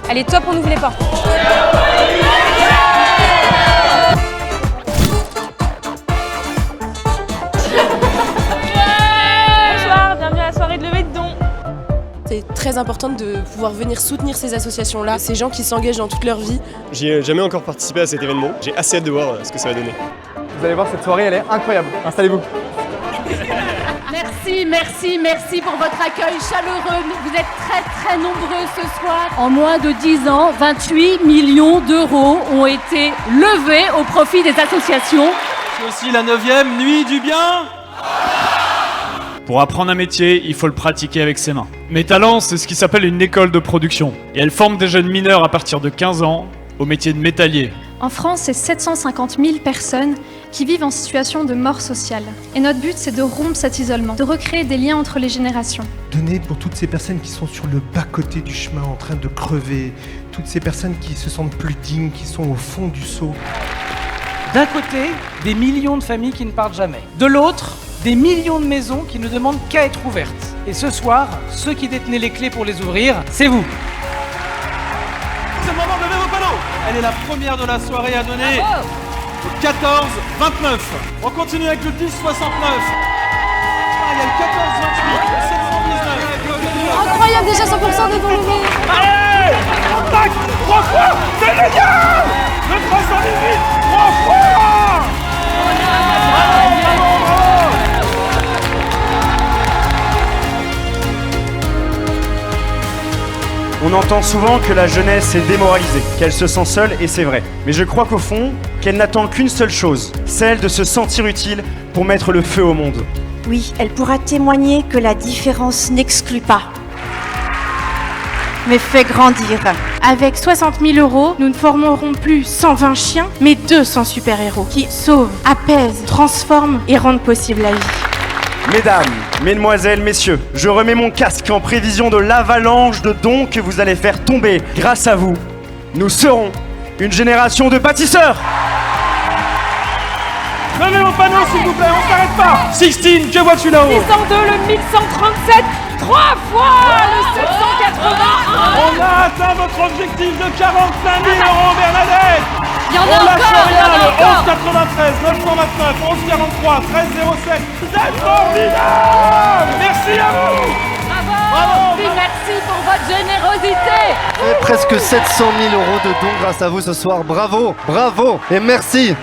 Elle est top, on ouvre les portes. Bonsoir, bienvenue à la soirée de levée de dons. C'est très important de pouvoir venir soutenir ces associations-là, ces gens qui s'engagent dans toute leur vie. J'ai jamais encore participé à cet événement. J'ai assez hâte de voir ce que ça va donner. Vous allez voir, cette soirée, elle est incroyable. Installez-vous. Merci pour votre accueil chaleureux. Vous êtes très nombreux ce soir. En moins de 10 ans, 28 millions d'euros ont été levés au profit des associations. C'est aussi la 9e nuit du bien. Pour apprendre un métier, il faut le pratiquer avec ses mains. Mes talents, c'est ce qui s'appelle une école de production. Et elle forme des jeunes mineurs à partir de 15 ans au métier de métallier. En France, c'est 750 000 personnes qui vivent en situation de mort sociale. Et notre but, c'est de rompre cet isolement, de recréer des liens entre les générations. Donner pour toutes ces personnes qui sont sur le bas-côté du chemin en train de crever, toutes ces personnes qui se sentent plus dignes, qui sont au fond du seau. D'un côté, des millions de familles qui ne partent jamais. De l'autre, des millions de maisons qui ne demandent qu'à être ouvertes. Et ce soir, ceux qui détenaient les clés pour les ouvrir, c'est vous. C'est le moment de lever vos panneaux. Elle est la première de la soirée à donner au 14-29. On continue avec le 10-69. Il y a le 14-28, le 719. Incroyable, déjà 100% de dons levés. Allez, on tac, 3 fois, c'est génial. Le 318, 3 fois. On entend souvent que la jeunesse est démoralisée, qu'elle se sent seule, et c'est vrai. Mais je crois qu'au fond, qu'elle n'attend qu'une seule chose, celle de se sentir utile pour mettre le feu au monde. Oui, elle pourra témoigner que la différence n'exclut pas, mais fait grandir. Avec 60 000 euros, nous ne formerons plus 120 chiens, mais 200 super-héros qui sauvent, apaisent, transforment et rendent possible la vie. Mesdames, mesdemoiselles, messieurs, je remets mon casque en prévision de l'avalanche de dons que vous allez faire tomber. Grâce à vous, nous serons une génération de bâtisseurs. Levez vos panneaux s'il vous plaît, on s'arrête pas. 16, que vois-tu là-haut? 602, le 1137, 3 fois le 781. On a atteint votre objectif de 45 000 euros, Bernadette. Il y en a On lâche encore, il y en rien, a le encore. 11,93, 929, 11,43, 13,07. C'est formidable. Merci à vous. Bravo. Merci pour votre générosité. Et presque 700 000 euros de dons grâce à vous ce soir. Bravo et merci.